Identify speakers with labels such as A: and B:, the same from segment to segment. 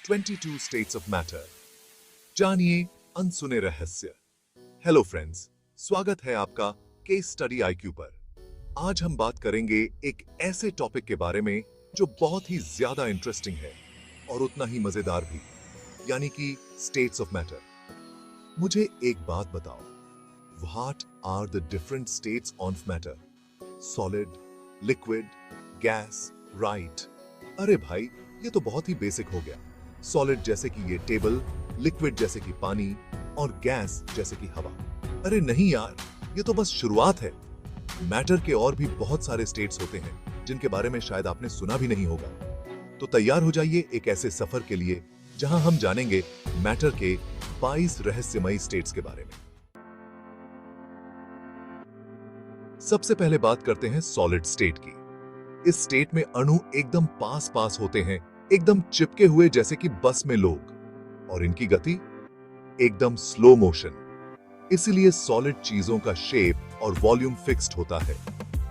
A: 22 states of matter. जानिए अनसुने रहस्य। Hello friends, स्वागत है आपका केस स्टडी आईक्यू पर। आज हम बात करेंगे एक ऐसे टॉपिक के बारे में जो बहुत ही ज्यादा इंटरेस्टिंग है और उतना ही मजेदार भी, यानी कि स्टेट्स ऑफ मैटर। मुझे एक बात बताओ, what are the different states of matter? Solid, liquid, gas, right? अरे भाई, ये तो बहुत ही बेसिक हो गया। सॉलिड जैसे कि ये टेबल, लिक्विड जैसे कि पानी और गैस जैसे कि हवा। अरे नहीं यार, ये तो बस शुरुआत है। मैटर के और भी बहुत सारे स्टेट्स होते हैं जिनके बारे में शायद आपने सुना भी नहीं होगा। तो तैयार हो जाइए एक ऐसे सफर के लिए जहां हम जानेंगे मैटर के 22 रहस्यमयी स्टेट्स के बारे में। सबसे पहले बात करते हैं सॉलिड स्टेट की। इस स्टेट में अणु एकदम पास पास होते हैं, एकदम चिपके हुए जैसे कि बस में लोग, और इनकी गति एकदम स्लो मोशन। इसीलिए सॉलिड चीजों का शेप और वॉल्यूम फिक्स्ड होता है।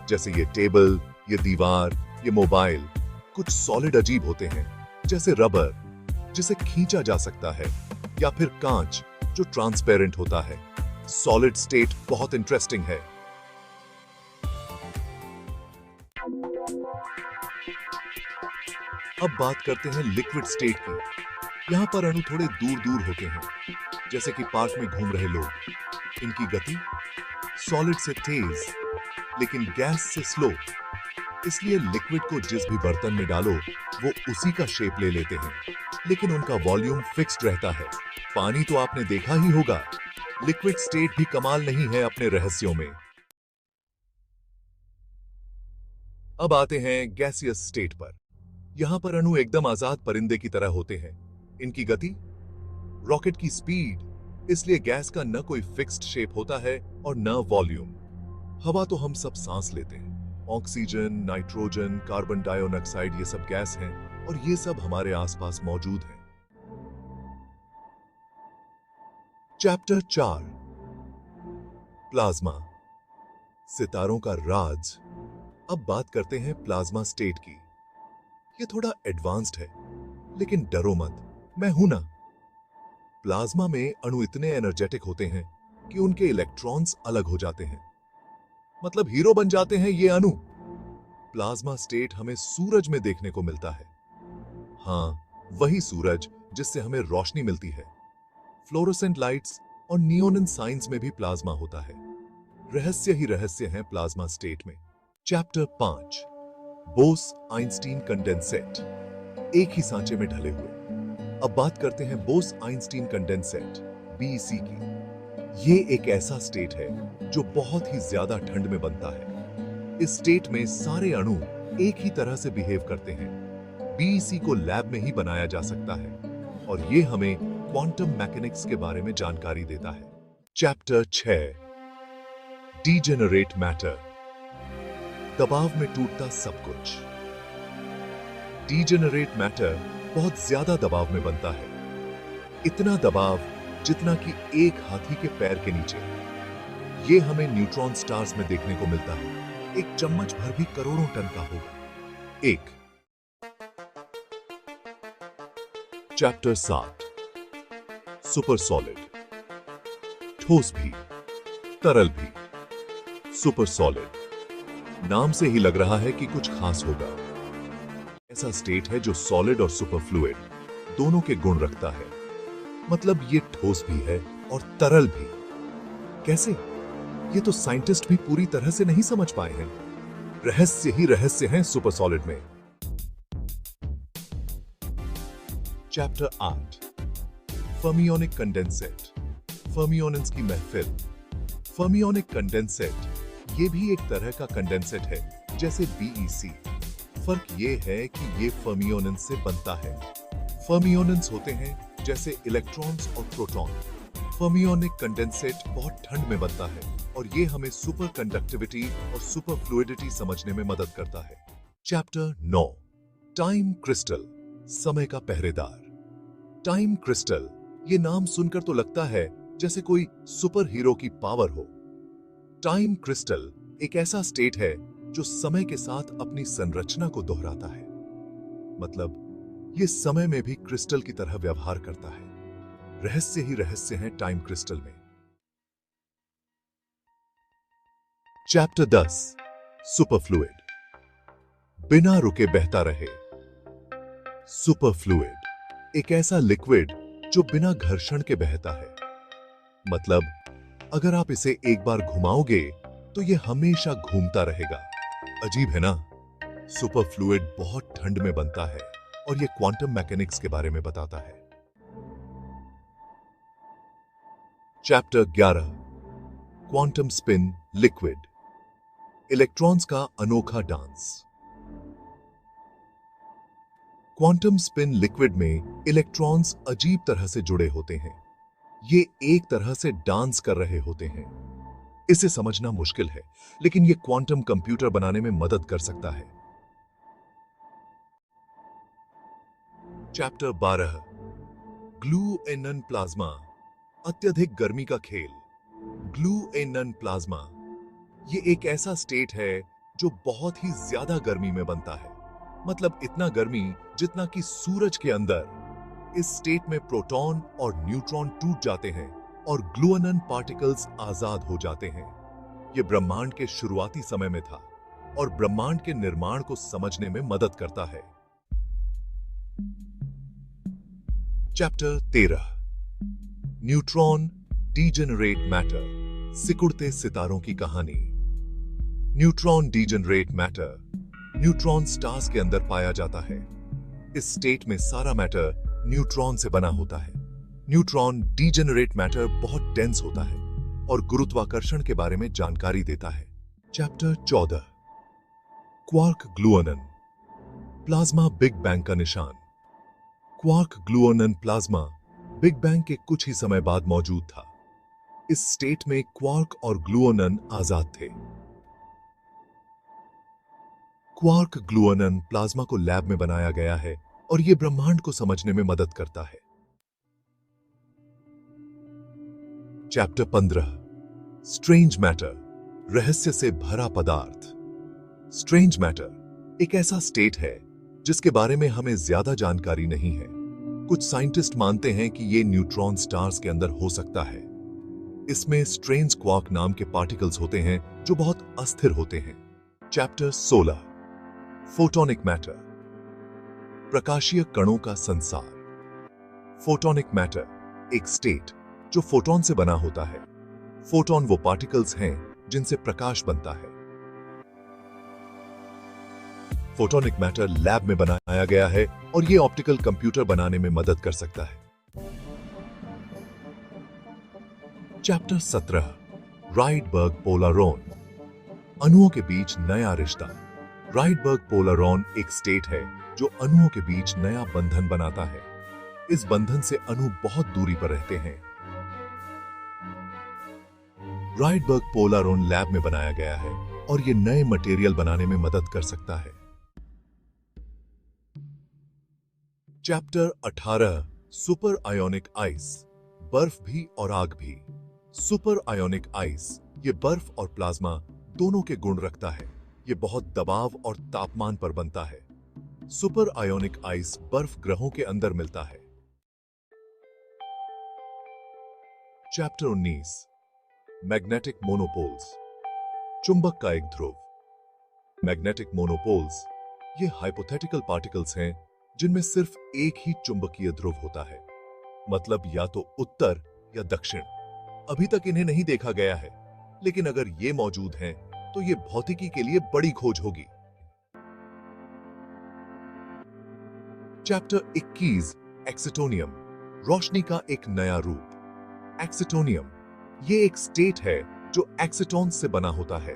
A: जैसे ये टेबल, ये दीवार, ये मोबाइल, कुछ सॉलिड अजीब होते हैं, जैसे रबर जिसे खींचा जा सकता है, या फिर कांच जो ट्रांसपेरेंट होता है। सॉलिड स्टेट बहुत इंटरेस्टिंग है। अब बात करते हैं लिक्विड स्टेट की। यहां पर अणु थोड़े दूर दूर होते हैं, जैसे कि पार्क में घूम रहे लोग। इनकी गति सॉलिड से तेज लेकिन गैस से स्लो। इसलिए लिक्विड को जिस भी बर्तन में डालो वो उसी का शेप ले लेते हैं, लेकिन उनका वॉल्यूम फिक्स्ड रहता है। पानी तो आपने देखा ही होगा। लिक्विड स्टेट भी कमाल नहीं है अपने रहस्यों में। अब आते हैं गैसियस स्टेट पर। यहां पर अणु एकदम आजाद परिंदे की तरह होते हैं। इनकी गति रॉकेट की स्पीड, इसलिए गैस का न कोई फिक्स्ड शेप होता है और न वॉल्यूम। हवा तो हम सब सांस लेते हैं। ऑक्सीजन, नाइट्रोजन, कार्बन डाइऑक्साइड, ये सब गैस हैं और ये सब हमारे आसपास मौजूद हैं। चैप्टर 4, प्लाज्मा, सितारों का राज। अब बात करते हैं प्लाज्मा स्टेट की। ये थोड़ा एडवांस्ड है, लेकिन डरो मत, मैं हूं ना। प्लाज्मा में अणु इतने एनर्जेटिक होते हैं कि उनके इलेक्ट्रॉन्स अलग हो जाते हैं, मतलब हीरो बन जाते हैं ये अणु। प्लाज्मा स्टेट हमें सूरज में देखने को मिलता है। हाँ, वही सूरज जिससे हमें रोशनी मिलती है। फ्लोरोसेंट लाइट्स और नियोन साइंस में भी प्लाज्मा होता है। रहस्य ही रहस्य हैं प्लाज्मा स्टेट में। चैप्टर 5, बोस-आइंस्टीन कंडेंसेट, एक ही सांचे में ढले हुए। अब बात करते हैं बोस-आइंस्टीन कंडेंसेट, बीईसी की। ये एक ऐसा स्टेट है जो बहुत ही ज्यादा ठंड में बनता है। इस स्टेट में सारे अणु एक ही तरह से बिहेव करते हैं। बीईसी को लैब में ही बनाया जा सकता है और ये हमें क्वांटम मैकेनिक्स के बारे में जानकारी देता है। चैप्टर 6, डीजेनरेट मैटर, दबाव में टूटता सब कुछ। डीजेनरेट मैटर बहुत ज्यादा दबाव में बनता है। इतना दबाव जितना कि एक हाथी के पैर के नीचे। ये हमें न्यूट्रॉन स्टार्स में देखने को मिलता है। एक चम्मच भर भी करोड़ों टन का होगा। एक चैप्टर 7, सुपर सॉलिड, ठोस भी तरल भी। सुपर सॉलिड, नाम से ही लग रहा है कि कुछ खास होगा। ऐसा स्टेट है जो सॉलिड और सुपर फ्लूइड दोनों के गुण रखता है। मतलब ये ठोस भी है और तरल भी। कैसे? ये तो साइंटिस्ट भी पूरी तरह से नहीं समझ पाए हैं। रहस्य ही रहस्य हैं सुपर सॉलिड में। चैप्टर 8, फर्मियोनिक कंडेंसेट, फर्मियोनिक्स की महफिल। फर्मियोनिक कंडेंसेट ये भी एक तरह का कंडेंसेट है जैसे बीईसी। फर्क ये है कि ये फर्मियोनिक्स से बनता है। फर्मियोनिक्स होते हैं जैसे इलेक्ट्रॉन्स और प्रोटॉन। फर्मियोनिक कंडेंसेट बहुत ठंड में बनता है और ये हमें सुपर कंडक्टिविटी और सुपर फ्लूइडिटी समझने में मदद करता है। चैप्टर 9, टाइम क्रिस्टल, समय का पहरेदार। टाइम क्रिस्टल, ये नाम सुनकर तो लगता है जैसे कोई सुपर हीरो की पावर हो। टाइम क्रिस्टल एक ऐसा स्टेट है जो समय के साथ अपनी संरचना को दोहराता है। मतलब ये समय में भी क्रिस्टल की तरह व्यवहार करता है। रहस्य ही रहस्य है टाइम क्रिस्टल में। चैप्टर 10 सुपरफ्लूइड। बिना रुके बहता रहे। सुपरफ्लूइड एक ऐसा लिक्विड जो बिना घर्षण के बहता है। मतलब अगर आप इसे एक बार घुमाओगे तो यह हमेशा घूमता रहेगा। अजीब है ना? सुपरफ्लूइड बहुत ठंड में बनता है और यह क्वांटम मैकेनिक्स के बारे में बताता है। Chapter 11 quantum spin liquid. Electrons का अनोखा डांस। क्वांटम स्पिन लिक्विड में इलेक्ट्रॉन्स अजीब तरह से जुड़े होते हैं। ये एक तरह से डांस कर रहे होते हैं। इसे समझना मुश्किल है, लेकिन ये क्वांटम कंप्यूटर बनाने में मदद कर सकता है। चैप्टर 12 ग्लू ए नन प्लाज्मा। अत्यधिक गर्मी का खेल। ग्लू ए नन प्लाज्मा ये एक ऐसा स्टेट है जो बहुत ही ज्यादा गर्मी में बनता है। मतलब इतना गर्मी जितना कि सूरज के अंदर। इस स्टेट में प्रोटॉन और न्यूट्रॉन टूट जाते हैं और ग्लूअनन पार्टिकल्स आजाद हो जाते हैं। यह ब्रह्मांड के शुरुआती समय में था और ब्रह्मांड के निर्माण को समझने में मदद करता है। Chapter 13 neutron degenerate matter. सिकुड़ते सितारों की कहानी। Neutron degenerate matter neutron stars के अंदर पाया जाता है। इस स्टेट में सारा मैटर न्यूट्रॉन से बना होता है। न्यूट्रॉन डीजेनरेट मैटर बहुत डेंस होता है और गुरुत्वाकर्षण के बारे में जानकारी देता है। Chapter 14 quark gluon plasma big bang का निशान। Quark gluon plasma big bang के कुछ ही समय बाद मौजूद था। इस स्टेट में क्वार्क और ग्लूओनन आजाद थे। क्वार्क ग्लूओनन प्लाज्मा को लैब में बनाया गया है और यह ब्रह्मांड को समझने में मदद करता है। चैप्टर 15 स्ट्रेंज मैटर रहस्य से भरा पदार्थ। स्ट्रेंज मैटर एक ऐसा स्टेट है जिसके बारे में हमें ज्यादा जानकारी नहीं है। कुछ साइंटिस्ट मानते हैं कि यह न्यूट्रॉन स्टार्स के अंदर हो सकता है। इसमें स्ट्रेंज क्वार्क नाम के पार्टिकल्स होते हैं जो बहुत अस्थिर होते हैं। चैप्टर 16 फोटोनिक मैटर प्रकाशीय कणों का संसार। फोटोनिक मैटर एक स्टेट जो फोटोन से बना होता है। फोटोन वो पार्टिकल्स हैं जिनसे प्रकाश बनता है। फोटोनिक मैटर लैब में बनाया गया है और यह ऑप्टिकल कंप्यूटर बनाने में मदद कर सकता है। चैप्टर 17 राइडबर्ग पोलारोन अणुओं के बीच नया रिश्ता। राइडबर्ग पोलारोन एक स्टेट है जो अणुओं के बीच नया बंधन बनाता है। इस बंधन से अणु बहुत दूरी पर रहते हैं। राइडबर्ग पोलारोन लैब में बनाया गया है और यह नए मटेरियल बनाने में मदद कर सकता है। चैप्टर 18 सुपर आयोनिक आइस बर्फ भी और आग भी। सुपर आयोनिक आइस ये बर्फ और प्लाज्मा दोनों के गुण रखता है। ये बहुत दबाव और तापमान पर बनता है। सुपर आयोनिक आइस बर्फ ग्रहों के अंदर मिलता है। चैप्टर 19 मैग्नेटिक मोनोपोल्स चुंबक का एक ध्रुव। मैग्नेटिक मोनोपोल्स ये हाइपोथेटिकल पार्टिकल्स हैं जिनमें सिर्फ एक ही चुंबकीय ध्रुव होता है। मतलब या तो उत्तर या दक्षिण। अभी तक इन्हें नहीं देखा गया है, लेकिन अगर ये मौजूद हैं तो ये भौतिकी के लिए बड़ी खोज होगी। चैप्टर 21 एक्सिटोनियम रोशनी का एक नया रूप। एक्सिटोनियम ये एक स्टेट है जो एक्सिटॉन्स से बना होता है।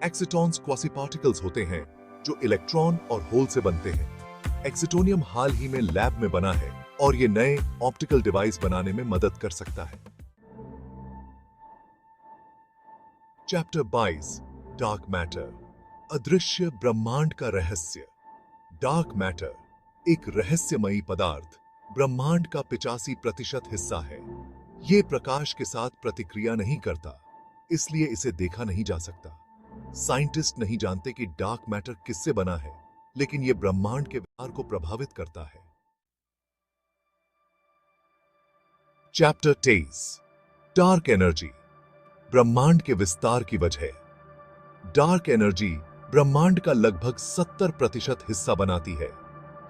A: एक्सिटॉन्स क्वासी पार्टिकल्स होते हैं जो इलेक्ट्रॉन और होल से बनते हैं। एक्सिटोनियम हाल ही में लैब में बना है और ये नए ऑप्टिकल डिवाइस बनाने में मदद कर सकता है। चैप्टर 22 डार्क मैटर अदृश्य ब्रह्मांड का रहस्य। डार्क मैटर एक रहस्यमयी पदार्थ ब्रह्मांड का 85% हिस्सा है। यह प्रकाश के साथ प्रतिक्रिया नहीं करता, इसलिए इसे देखा नहीं जा सकता। साइंटिस्ट नहीं जानते कि डार्क मैटर किससे बना है, लेकिन यह ब्रह्मांड के व्यवहार को प्रभावित करता है। चैप्टर 23 डार्क एनर्जी, ब्रह्मांड के विस्तार की वजह। डार्क एनर्जी ब्रह्मांड का लगभग 70% हिस्सा बनाती है।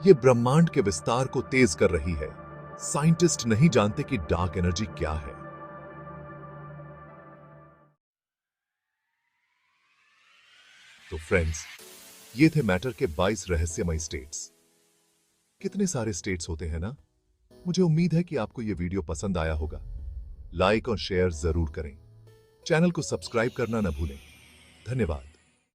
A: यह ब्रह्मांड के विस्तार को तेज कर रही है। साइंटिस्ट नहीं जानते कि डार्क एनर्जी क्या है। तो फ्रेंड्स, ये थे मैटर के 22 रहस्यमयी स्टेट्स। कितने सारे स्टेट्स होते हैं ना। मुझे उम्मीद है कि आपको यह वीडियो पसंद आया होगा। लाइक और शेयर जरूर करें। चैनल को सब्सक्राइब करना न भूलें। धन्यवाद।